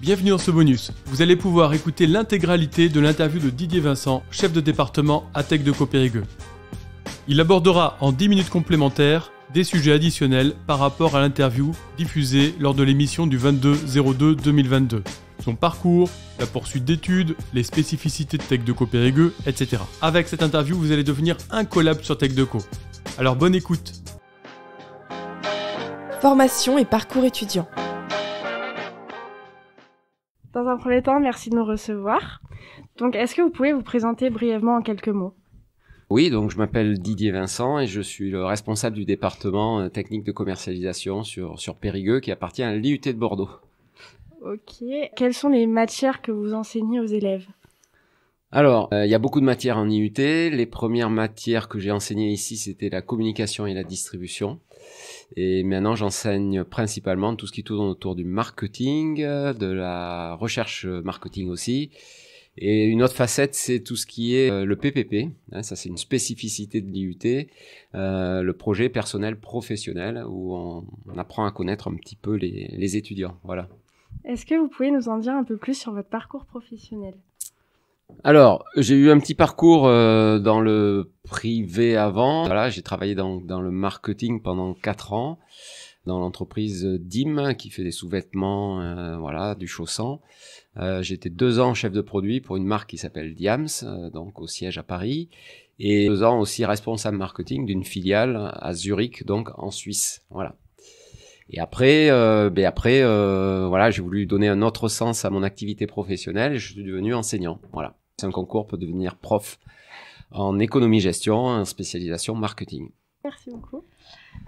Bienvenue dans ce bonus. Vous allez pouvoir écouter l'intégralité de l'interview de Didier Vincent, chef de département à TechDeco Périgueux. Il abordera en 10 minutes complémentaires des sujets additionnels par rapport à l'interview diffusée lors de l'émission du 22/02/2022. Son parcours, la poursuite d'études, les spécificités de TechDeco Périgueux, etc. Avec cette interview, vous allez devenir incollable sur TechDeco. Alors bonne écoute. Formation et parcours étudiant. Dans un premier temps, merci de nous recevoir. Donc, est-ce que vous pouvez vous présenter brièvement en quelques mots ? Oui, donc je m'appelle Didier Vincent et je suis le responsable du département technique de commercialisation sur Périgueux qui appartient à l'IUT de Bordeaux. Ok. Quelles sont les matières que vous enseignez aux élèves ? Alors, il y a beaucoup de matières en IUT. Les premières matières que j'ai enseignées ici, c'était la communication et la distribution. Et maintenant, j'enseigne principalement tout ce qui tourne autour du marketing, de la recherche marketing aussi. Et une autre facette, c'est tout ce qui est le PPP. Ça, c'est une spécificité de l'IUT, le projet personnel professionnel, où on apprend à connaître un petit peu les étudiants. Voilà. Est-ce que vous pouvez nous en dire un peu plus sur votre parcours professionnel ? Alors, j'ai eu un petit parcours dans le privé avant. Voilà, j'ai travaillé dans le marketing pendant 4 ans, dans l'entreprise DIM qui fait des sous-vêtements, voilà, du chaussant. J'étais 2 ans chef de produit pour une marque qui s'appelle Diams, donc au siège à Paris, et 2 ans aussi responsable marketing d'une filiale à Zurich, donc en Suisse. Voilà. Et après, voilà, j'ai voulu donner un autre sens à mon activité professionnelle et je suis devenu enseignant. Voilà. C'est un concours pour devenir prof en économie-gestion, en spécialisation marketing. Merci beaucoup.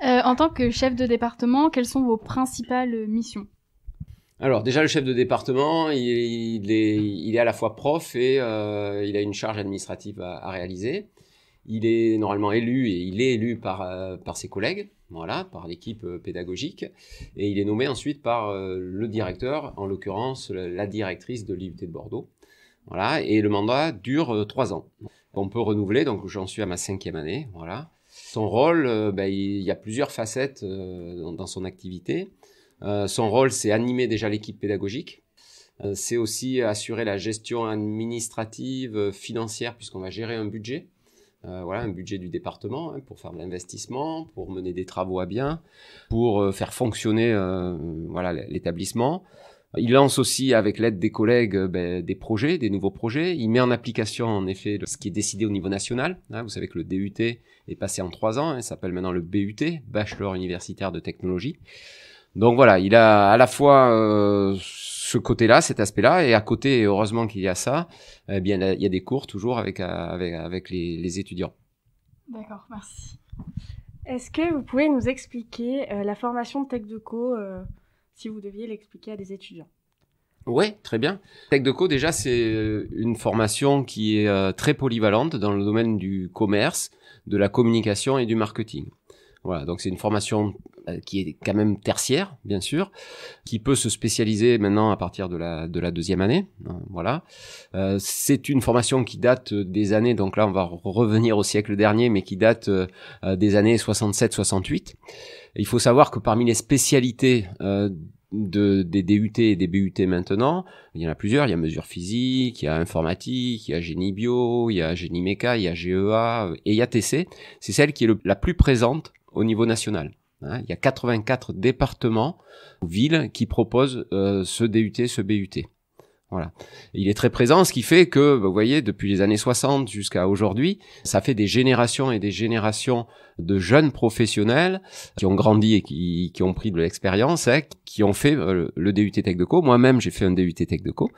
En tant que chef de département, quelles sont vos principales missions ? Alors déjà, le chef de département, il est à la fois prof et il a une charge administrative à réaliser. Il est normalement élu et il est élu par ses collègues, voilà, par l'équipe pédagogique, et il est nommé ensuite par le directeur, en l'occurrence la directrice de l'IUT de Bordeaux. Voilà, et le mandat dure 3 ans. On peut renouveler, donc j'en suis à ma 5e année. Voilà. Son rôle, il y a plusieurs facettes dans son activité. Son rôle, c'est animer déjà l'équipe pédagogique. C'est aussi assurer la gestion administrative, financière, puisqu'on va gérer un budget. Voilà, un budget du département pour faire de l'investissement, pour mener des travaux à bien, pour faire fonctionner voilà, l'établissement. Il lance aussi, avec l'aide des collègues, des projets, des nouveaux projets. Il met en application, en effet, ce qui est décidé au niveau national. Vous savez que le DUT est passé en 3 ans. Il s'appelle maintenant le BUT, Bachelor Universitaire de Technologie. Donc voilà, il a à la fois ce côté-là, cet aspect-là, et à côté, heureusement qu'il y a ça, eh bien, il y a des cours toujours avec les étudiants. D'accord, merci. Est-ce que vous pouvez nous expliquer la formation de TechDeco si vous deviez l'expliquer à des étudiants ? Oui, très bien. TechDeco, déjà, c'est une formation qui est très polyvalente dans le domaine du commerce, de la communication et du marketing. Voilà, donc c'est une formation qui est quand même tertiaire, bien sûr, qui peut se spécialiser maintenant à partir de la 2e année. Voilà, c'est une formation qui date des années, donc là on va revenir au siècle dernier, mais qui date des années 67-68. Il faut savoir que parmi les spécialités des DUT et des BUT maintenant, il y en a plusieurs. Il y a mesure physique, il y a informatique, il y a génie bio, il y a génie méca, il y a GEA et il y a TC. C'est celle qui est la plus présente au niveau national. Il y a 84 départements, villes qui proposent ce DUT, ce BUT. Voilà. Il est très présent, ce qui fait que, vous voyez, depuis les années 60 jusqu'à aujourd'hui, ça fait des générations et des générations de jeunes professionnels qui ont grandi et qui ont pris de l'expérience, qui ont fait le DUT TechDeco. Moi-même, j'ai fait un DUT TechDeco.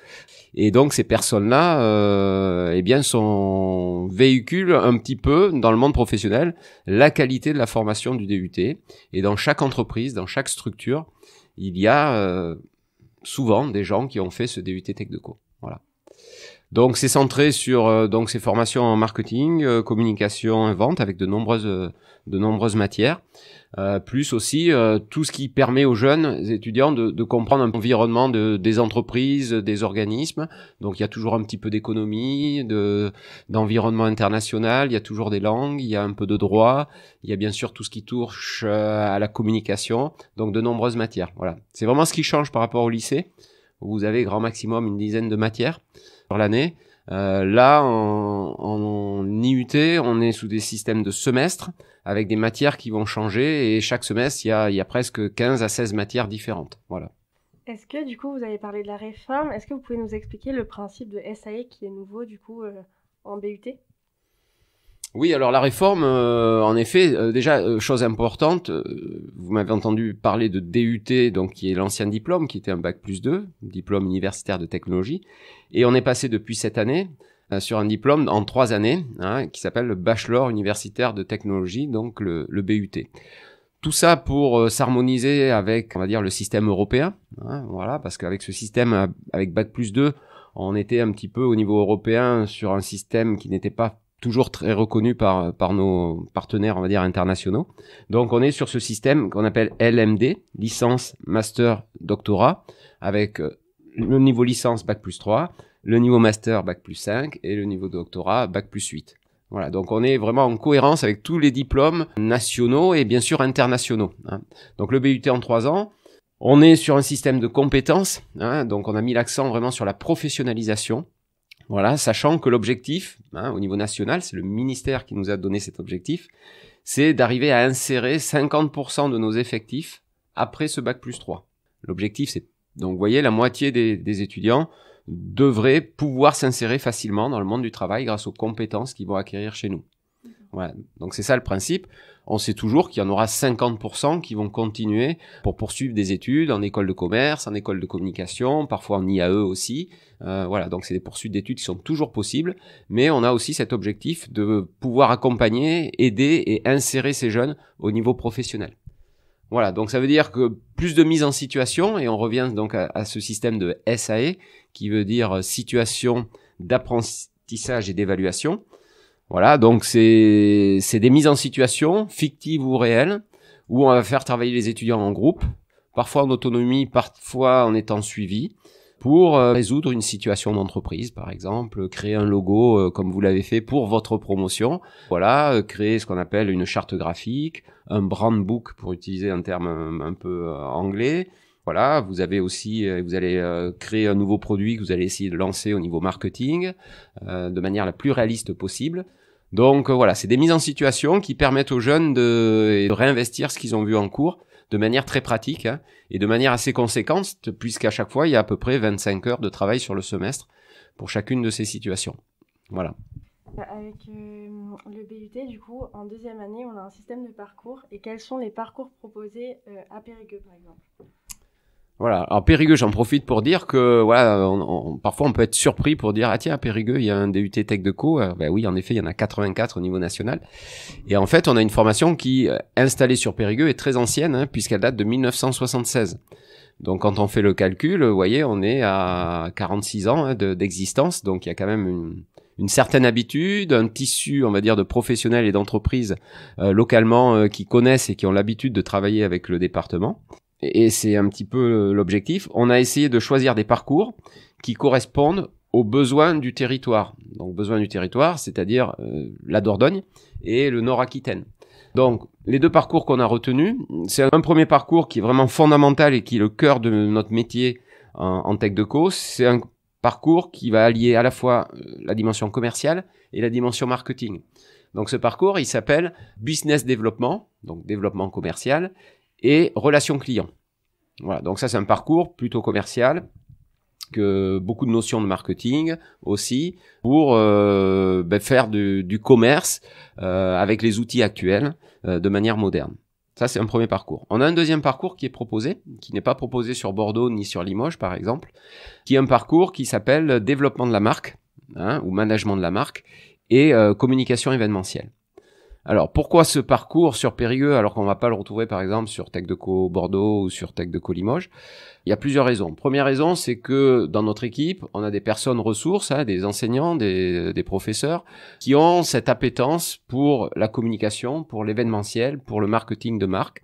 Et donc, ces personnes-là, eh bien, véhiculent un petit peu dans le monde professionnel la qualité de la formation du DUT. Et dans chaque entreprise, dans chaque structure, il y a souvent des gens qui ont fait ce DUT TechDeco. Voilà. Donc c'est centré sur donc ces formations en marketing, communication et vente avec de nombreuses matières. Plus aussi tout ce qui permet aux jeunes étudiants de comprendre un environnement des entreprises, des organismes. Donc il y a toujours un petit peu d'économie, d'environnement international, il y a toujours des langues, il y a un peu de droit, il y a bien sûr tout ce qui touche à la communication, donc de nombreuses matières. Voilà, c'est vraiment ce qui change par rapport au lycée. où vous avez grand maximum une dizaine de matières sur l'année. Là, en IUT, on est sous des systèmes de semestres avec des matières qui vont changer et chaque semestre, il y a presque 15 à 16 matières différentes. Voilà. Est-ce que du coup, vous avez parlé de la réforme, est-ce que vous pouvez nous expliquer le principe de SAE qui est nouveau du coup en BUT? Oui, alors la réforme, en effet, déjà, chose importante, vous m'avez entendu parler de DUT, donc qui est l'ancien diplôme, qui était un bac+2, diplôme universitaire de technologie, et on est passé depuis cette année sur un diplôme en 3 années, qui s'appelle le Bachelor universitaire de technologie, donc le BUT. Tout ça pour s'harmoniser avec, on va dire, le système européen, voilà, parce qu'avec ce système, avec bac+2, on était un petit peu au niveau européen sur un système qui n'était pas toujours très reconnu par nos partenaires, on va dire, internationaux. Donc, on est sur ce système qu'on appelle LMD, licence, master, doctorat, avec le niveau licence bac+3, le niveau master bac+5 et le niveau doctorat bac+8. Voilà, donc on est vraiment en cohérence avec tous les diplômes nationaux et bien sûr internationaux. Donc, le BUT en 3 ans, on est sur un système de compétences, donc on a mis l'accent vraiment sur la professionnalisation. Voilà, sachant que l'objectif, au niveau national, c'est le ministère qui nous a donné cet objectif, c'est d'arriver à insérer 50% de nos effectifs après ce bac+3. L'objectif, c'est, donc vous voyez, la moitié des étudiants devraient pouvoir s'insérer facilement dans le monde du travail grâce aux compétences qu'ils vont acquérir chez nous. Voilà, donc c'est ça le principe. On sait toujours qu'il y en aura 50% qui vont continuer pour poursuivre des études en école de commerce, en école de communication, parfois en IAE aussi. Voilà, donc c'est des poursuites d'études qui sont toujours possibles, mais on a aussi cet objectif de pouvoir accompagner, aider et insérer ces jeunes au niveau professionnel. Voilà, donc ça veut dire que plus de mise en situation, et on revient donc à ce système de SAE, qui veut dire situation d'apprentissage et d'évaluation. Voilà, donc c'est des mises en situation, fictives ou réelles, où on va faire travailler les étudiants en groupe, parfois en autonomie, parfois en étant suivis, pour résoudre une situation d'entreprise, par exemple, créer un logo comme vous l'avez fait pour votre promotion, voilà, créer ce qu'on appelle une charte graphique, un brand book pour utiliser un terme un peu anglais. Voilà, vous avez aussi, vous allez créer un nouveau produit que vous allez essayer de lancer au niveau marketing de manière la plus réaliste possible. Donc voilà, c'est des mises en situation qui permettent aux jeunes de réinvestir ce qu'ils ont vu en cours de manière très pratique et de manière assez conséquente, puisqu'à chaque fois, il y a à peu près 25 heures de travail sur le semestre pour chacune de ces situations. Voilà. Avec le BUT, du coup, en 2e année, on a un système de parcours. Et quels sont les parcours proposés à Périgueux, par exemple ? Voilà. Alors Périgueux, j'en profite pour dire que voilà, parfois on peut être surpris pour dire ah tiens à Périgueux il y a un DUT Tech Deco. Ben oui, en effet, il y en a 84 au niveau national. Et en fait, on a une formation qui installée sur Périgueux est très ancienne puisqu'elle date de 1976. Donc quand on fait le calcul, vous voyez, on est à 46 ans d'existence. Donc il y a quand même une certaine habitude, un tissu, on va dire, de professionnels et d'entreprises localement qui connaissent et qui ont l'habitude de travailler avec le département. Et c'est un petit peu l'objectif. On a essayé de choisir des parcours qui correspondent aux besoins du territoire. Donc, besoins du territoire, c'est-à-dire la Dordogne et le Nord-Aquitaine. Donc, les 2 parcours qu'on a retenus, c'est un premier parcours qui est vraiment fondamental et qui est le cœur de notre métier en Tech Deco. C'est un parcours qui va allier à la fois la dimension commerciale et la dimension marketing. Donc, ce parcours, il s'appelle Business Development, donc développement commercial, et relations clients. Voilà, donc ça c'est un parcours plutôt commercial, que beaucoup de notions de marketing aussi, pour faire du commerce avec les outils actuels de manière moderne. Ça c'est un premier parcours. On a un deuxième parcours qui est proposé, qui n'est pas proposé sur Bordeaux ni sur Limoges par exemple, qui est un parcours qui s'appelle développement de la marque, ou management de la marque, et communication événementielle. Alors, pourquoi ce parcours sur Périgueux alors qu'on ne va pas le retrouver par exemple sur Tech Deco Bordeaux ou sur Tech Deco Limoges ? Il y a plusieurs raisons. Première raison, c'est que dans notre équipe, on a des personnes ressources, des enseignants, des professeurs, qui ont cette appétence pour la communication, pour l'événementiel, pour le marketing de marque.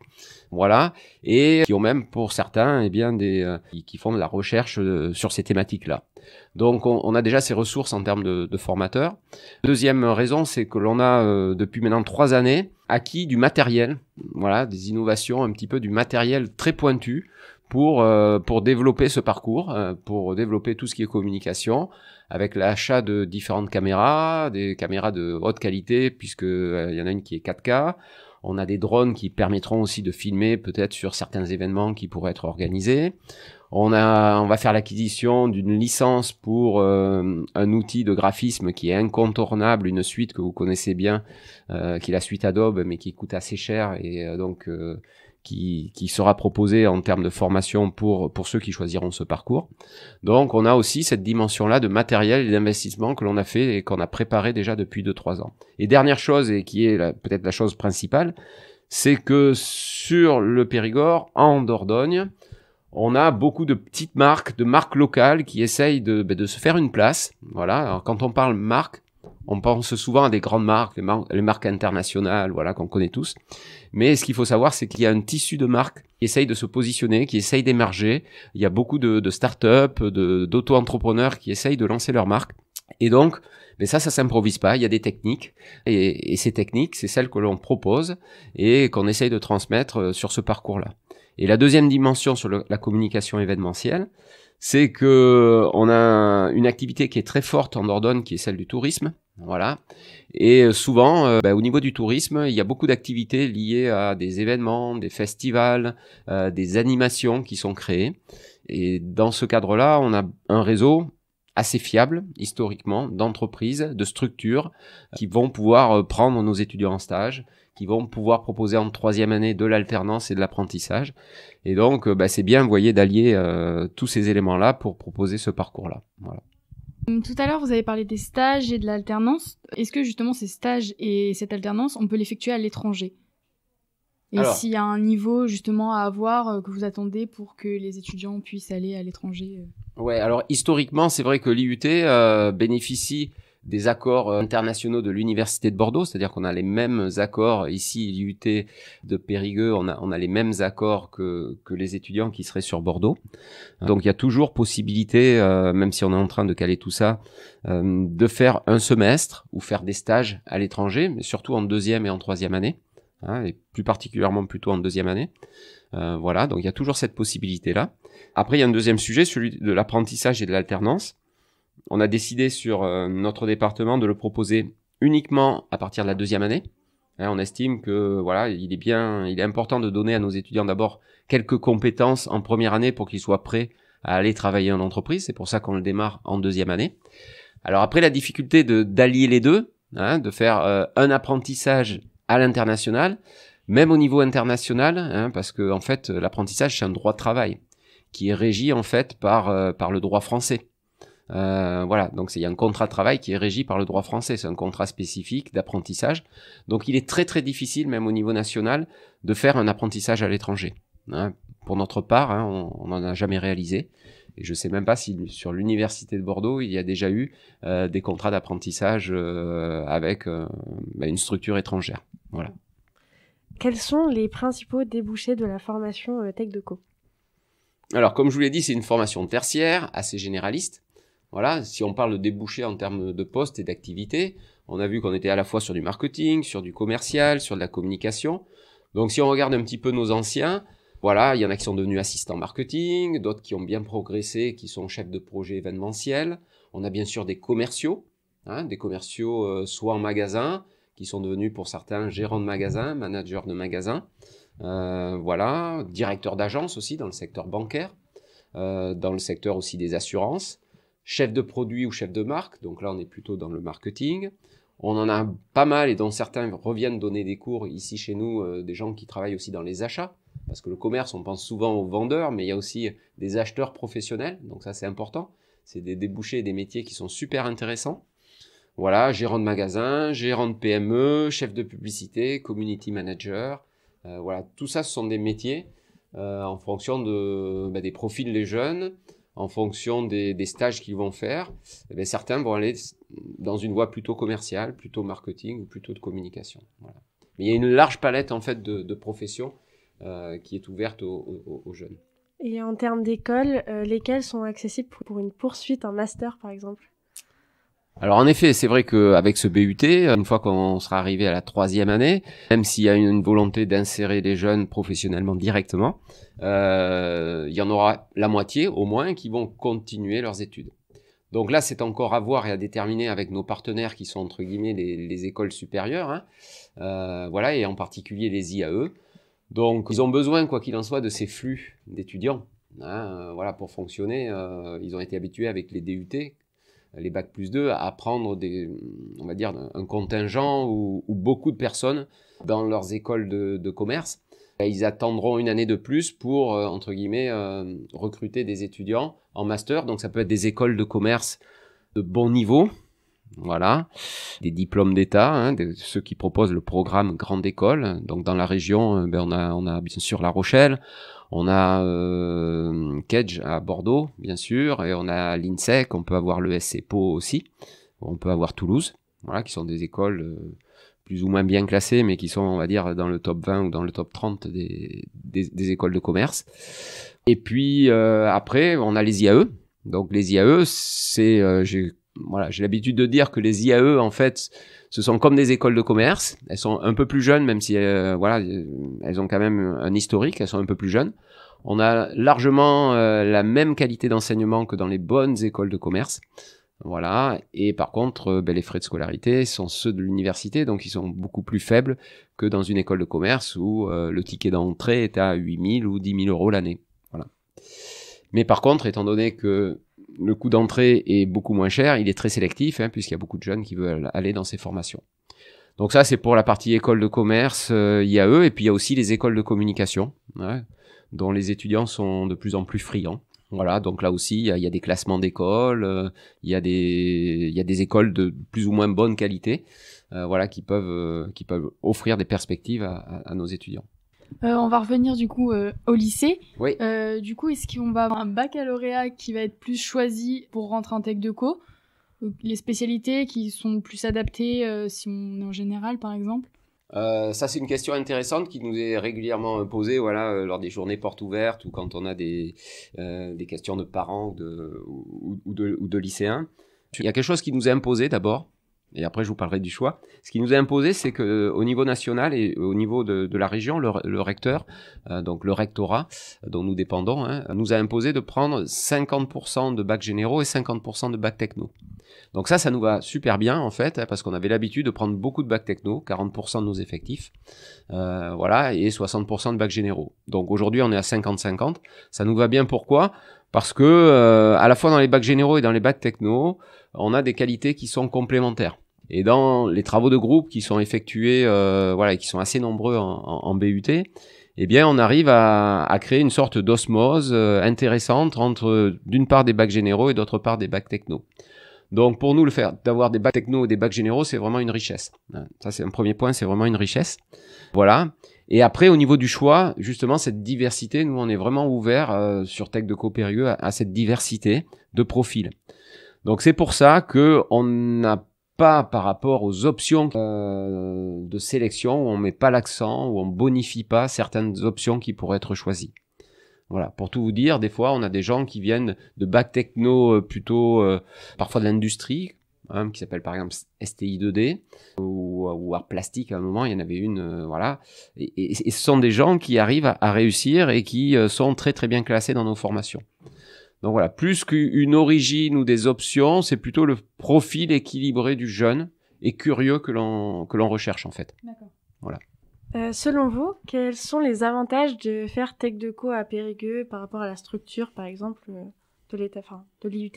Voilà, et qui ont même pour certains qui font de la recherche sur ces thématiques-là. Donc on a déjà ces ressources en termes de formateurs. Deuxième raison, c'est que l'on a depuis maintenant 3 années acquis du matériel, voilà, des innovations, un petit peu du matériel très pointu pour développer ce parcours, pour développer tout ce qui est communication, avec l'achat de différentes caméras, des caméras de haute qualité, puisque il y en a une qui est 4K. On a des drones qui permettront aussi de filmer peut-être sur certains événements qui pourraient être organisés. On va faire l'acquisition d'une licence pour un outil de graphisme qui est incontournable, une suite que vous connaissez bien, qui est la suite Adobe, mais qui coûte assez cher et qui sera proposée en termes de formation pour ceux qui choisiront ce parcours. Donc on a aussi cette dimension-là de matériel et d'investissement que l'on a fait et qu'on a préparé déjà depuis 2-3 ans. Et dernière chose, et qui est peut-être la chose principale, c'est que sur le Périgord, en Dordogne, on a beaucoup de petites marques, de marques locales qui essayent de se faire une place. Voilà. Alors, quand on parle marque, on pense souvent à des grandes marques, les marques internationales, voilà, qu'on connaît tous. Mais ce qu'il faut savoir, c'est qu'il y a un tissu de marques qui essayent de se positionner, qui essayent d'émerger. Il y a beaucoup de start-up, d'auto-entrepreneurs qui essayent de lancer leur marque. Et donc, mais ça s'improvise pas. Il y a des techniques. Et ces techniques, c'est celles que l'on propose et qu'on essaye de transmettre sur ce parcours-là. Et la deuxième dimension sur la communication événementielle, c'est que on a une activité qui est très forte en Dordogne, qui est celle du tourisme. Voilà. Et souvent, au niveau du tourisme, il y a beaucoup d'activités liées à des événements, des festivals, des animations qui sont créées. Et dans ce cadre-là, on a un réseau assez fiable, historiquement, d'entreprises, de structures qui vont pouvoir prendre nos étudiants en stage, qui vont pouvoir proposer en 3e année de l'alternance et de l'apprentissage. Et donc, c'est bien, vous voyez, d'allier tous ces éléments-là pour proposer ce parcours-là. Voilà. Tout à l'heure, vous avez parlé des stages et de l'alternance. Est-ce que justement ces stages et cette alternance, on peut l'effectuer à l'étranger? Et alors, s'il y a un niveau justement à avoir que vous attendez pour que les étudiants puissent aller à l'étranger? Ouais, alors historiquement, c'est vrai que l'IUT bénéficie des accords internationaux de l'Université de Bordeaux, c'est-à-dire qu'on a les mêmes accords ici, l'IUT de Périgueux, on a les mêmes accords que les étudiants qui seraient sur Bordeaux. Donc il y a toujours possibilité, même si on est en train de caler tout ça, de faire un semestre ou faire des stages à l'étranger, mais surtout en 2e et en 3e année, hein, et plus particulièrement plutôt en 2e année. Voilà, donc il y a toujours cette possibilité-là. Après, il y a un deuxième sujet, celui de l'apprentissage et de l'alternance. On a décidé sur notre département de le proposer uniquement à partir de la 2e année. Hein, on estime que voilà, il est important de donner à nos étudiants d'abord quelques compétences en première année pour qu'ils soient prêts à aller travailler en entreprise. C'est pour ça qu'on le démarre en 2e année. Alors après, la difficulté d'allier les deux, hein, de faire un apprentissage à l'international, même au niveau international, hein, parce que en fait, l'apprentissage c'est un droit de travail qui est régi en fait par le droit français. Voilà, donc il y a un contrat de travail qui est régi par le droit français, c'est un contrat spécifique d'apprentissage. Donc il est très très difficile, même au niveau national, de faire un apprentissage à l'étranger. Hein. Pour notre part, hein, on n'en a jamais réalisé. Et je sais même pas si sur l'Université de Bordeaux, il y a déjà eu des contrats d'apprentissage avec une structure étrangère. Voilà. Quels sont les principaux débouchés de la formation Tech Deco? Alors, comme je vous l'ai dit, c'est une formation tertiaire, assez généraliste. Voilà, si on parle de débouchés en termes de postes et d'activités, on a vu qu'on était à la fois sur du marketing, sur du commercial, sur de la communication. Donc, si on regarde un petit peu nos anciens, voilà, il y en a qui sont devenus assistants marketing, d'autres qui ont bien progressé, qui sont chefs de projet événementiel. On a bien sûr des commerciaux, hein, soit en magasin, qui sont devenus pour certains gérants de magasin, managers de magasin. Voilà, directeurs d'agence aussi dans le secteur bancaire, dans le secteur aussi des assurances, chef de produit ou chef de marque, donc là on est plutôt dans le marketing. On en a pas mal et dont certains reviennent donner des cours ici chez nous, des gens qui travaillent aussi dans les achats, parce que le commerce on pense souvent aux vendeurs, mais il y a aussi des acheteurs professionnels, donc ça c'est important, c'est des débouchés et des métiers qui sont super intéressants. Voilà, gérant de magasin, gérant de PME, chef de publicité, community manager, voilà, tout ça ce sont des métiers en fonction des profils des jeunes, en fonction des stages qu'ils vont faire. Et certains vont aller dans une voie plutôt commerciale, plutôt marketing ou plutôt de communication. Voilà. Mais il y a une large palette en fait de professions qui est ouverte aux jeunes. Et en termes d'école, lesquelles sont accessibles pour une poursuite en master par exemple? Alors en effet, c'est vrai qu'avec ce BUT, une fois qu'on sera arrivé à la 3e année, même s'il y a une volonté d'insérer les jeunes professionnellement directement, il y en aura la moitié au moins qui vont continuer leurs études. Donc là, c'est encore à voir et à déterminer avec nos partenaires qui sont entre guillemets les écoles supérieures, hein, voilà, et en particulier les IAE. Donc ils ont besoin, quoi qu'il en soit, de ces flux d'étudiants, hein, voilà, pour fonctionner. Ils ont été habitués avec les DUT, les Bac+2, à prendre on va dire, un contingent ou beaucoup de personnes dans leurs écoles de commerce. Et ils attendront une année de plus pour, entre guillemets, recruter des étudiants en master. Donc ça peut être des écoles de commerce de bon niveau, voilà, des diplômes d'État, hein, ceux qui proposent le programme Grande École. Donc dans la région, on a bien sûr La Rochelle, on a Kedge à Bordeaux, bien sûr, et on a l'INSEC, on peut avoir le SC Pau aussi, on peut avoir Toulouse, voilà, qui sont des écoles plus ou moins bien classées, mais qui sont, on va dire, dans le top 20 ou dans le top 30 des écoles de commerce. Et puis après, on a les IAE. Donc les IAE, c'est, j'ai l'habitude de dire que les IAE, en fait, ce sont comme des écoles de commerce. Elles sont un peu plus jeunes, même si voilà, elles ont quand même un historique, elles sont un peu plus jeunes. On a largement la même qualité d'enseignement que dans les bonnes écoles de commerce. Voilà. Et par contre, les frais de scolarité sont ceux de l'université, donc ils sont beaucoup plus faibles que dans une école de commerce où le ticket d'entrée est à 8 000 ou 10 000 euros l'année. Voilà. Mais par contre, étant donné que le coût d'entrée est beaucoup moins cher, il est très sélectif, hein, puisqu'il y a beaucoup de jeunes qui veulent aller dans ces formations. Donc ça, c'est pour la partie école de commerce, IAE, et puis il y a aussi les écoles de communication, ouais, dont les étudiants sont de plus en plus friands. Voilà, donc là aussi, il y a des classements d'écoles, il y a des écoles de plus ou moins bonne qualité, voilà, qui peuvent offrir des perspectives à nos étudiants. On va revenir du coup au lycée. Oui. Du coup, est-ce qu'on va avoir un baccalauréat qui va être plus choisi pour rentrer en Tech Deco? Les spécialités qui sont plus adaptées si on est en général, par exemple? Ça, c'est une question intéressante qui nous est régulièrement posée, voilà, lors des journées portes ouvertes ou quand on a des questions de parents ou de lycéens. Il y a quelque chose qui nous est imposé d'abord, et après je vous parlerai du choix. Ce qui nous est imposé, c'est qu'au niveau national et au niveau de la région, le recteur, donc le rectorat dont nous dépendons, hein, nous a imposé de prendre 50% de bacs généraux et 50% de bacs techno. Donc ça nous va super bien en fait, hein, parce qu'on avait l'habitude de prendre beaucoup de bacs techno, 40% de nos effectifs, voilà, et 60% de bacs généraux. Donc aujourd'hui on est à 50-50, ça nous va bien. Pourquoi ? Parce que à la fois dans les bacs généraux et dans les bacs techno, on a des qualités qui sont complémentaires. Et dans les travaux de groupe qui sont effectués, voilà, et qui sont assez nombreux en BUT, eh bien, on arrive à créer une sorte d'osmose intéressante entre, d'une part, des bacs généraux et d'autre part, des bacs techno. Donc, pour nous, le fait d'avoir des bacs techno et des bacs généraux, c'est vraiment une richesse. Ça, c'est un premier point, c'est vraiment une richesse. Voilà. Et après, au niveau du choix, justement, cette diversité, nous, on est vraiment ouvert sur Tech Deco Périgueux à cette diversité de profils. Donc, c'est pour ça qu'on n'a pas, par rapport aux options de sélection, où on met pas l'accent, où on bonifie pas certaines options qui pourraient être choisies. Voilà, pour tout vous dire, des fois, on a des gens qui viennent de bac techno plutôt, parfois de l'industrie, hein, qui s'appelle par exemple STI 2D, ou art plastique à un moment, il y en avait une, voilà. Et ce sont des gens qui arrivent à réussir et qui sont très très bien classés dans nos formations. Donc voilà, plus qu'une origine ou des options, c'est plutôt le profil équilibré du jeune et curieux que l'on recherche en fait. D'accord. Voilà. Selon vous, quels sont les avantages de faire Tech Deco à Périgueux par rapport à la structure, par exemple, de l'État, enfin, de l'IUT?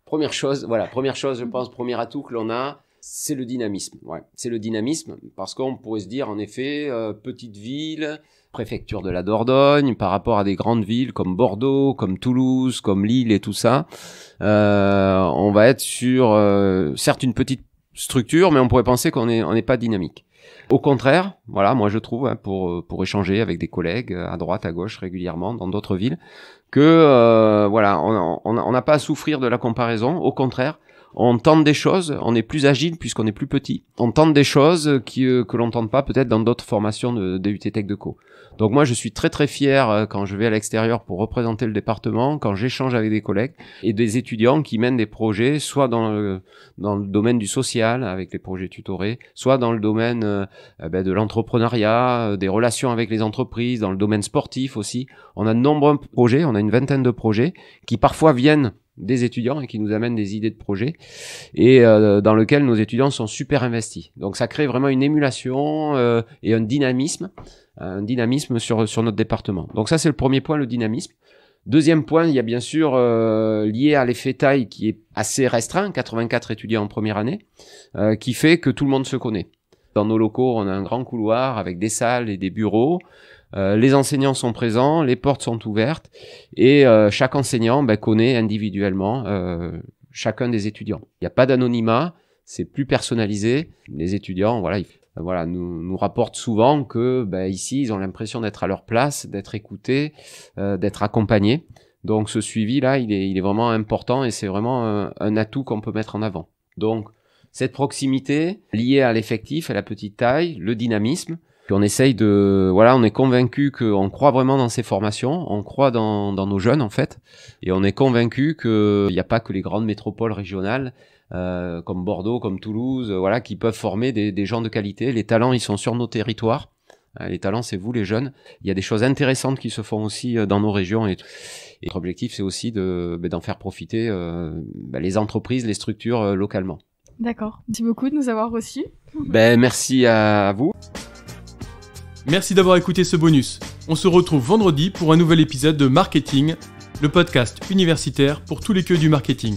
Première chose, je pense, premier atout que l'on a, c'est le dynamisme. Ouais, c'est le dynamisme, parce qu'on pourrait se dire, en effet, petite ville, préfecture de la Dordogne, par rapport à des grandes villes comme Bordeaux, comme Toulouse, comme Lille et tout ça, on va être sur, certes, une petite structure, mais on pourrait penser qu'on n'est pas dynamique. Au contraire, voilà, moi je trouve, hein, pour échanger avec des collègues à droite, à gauche régulièrement dans d'autres villes, que voilà, on n'a pas à souffrir de la comparaison. Au contraire, on tente des choses, on est plus agile puisqu'on est plus petit. On tente des choses que l'on tente pas peut-être dans d'autres formations de DUT Tech de Co. Donc moi, je suis très très fier quand je vais à l'extérieur pour représenter le département, quand j'échange avec des collègues et des étudiants qui mènent des projets, soit dans le domaine du social, avec les projets tutorés, soit dans le domaine de l'entrepreneuriat, des relations avec les entreprises, dans le domaine sportif aussi. On a de nombreux projets, on a une vingtaine de projets qui parfois viennent des étudiants et qui nous amènent des idées de projets et dans lequel nos étudiants sont super investis. Donc ça crée vraiment une émulation et un dynamisme sur notre département. Donc ça c'est le premier point, le dynamisme. Deuxième point, il y a bien sûr lié à l'effet taille qui est assez restreint, 84 étudiants en première année, qui fait que tout le monde se connaît. Dans nos locaux, on a un grand couloir avec des salles et des bureaux. Les enseignants sont présents, les portes sont ouvertes et chaque enseignant connaît individuellement chacun des étudiants. Il n'y a pas d'anonymat, c'est plus personnalisé. Les étudiants, nous rapportent souvent que ici, ils ont l'impression d'être à leur place, d'être écoutés, d'être accompagnés. Donc ce suivi-là, il est vraiment important et c'est vraiment un atout qu'on peut mettre en avant. Donc cette proximité liée à l'effectif, à la petite taille, le dynamisme. Puis on essaye on est convaincu qu'on croit vraiment dans ces formations, on croit dans nos jeunes en fait, et on est convaincu qu'il n'y a pas que les grandes métropoles régionales comme Bordeaux, comme Toulouse, qui peuvent former des gens de qualité. Les talents, ils sont sur nos territoires. Les talents, c'est vous les jeunes. Il y a des choses intéressantes qui se font aussi dans nos régions et notre objectif, c'est aussi d'en faire profiter les entreprises, les structures localement. D'accord. Merci beaucoup de nous avoir reçus. Merci à vous. Merci d'avoir écouté ce bonus. On se retrouve vendredi pour un nouvel épisode de Marketing, le podcast universitaire pour tous les queues du marketing.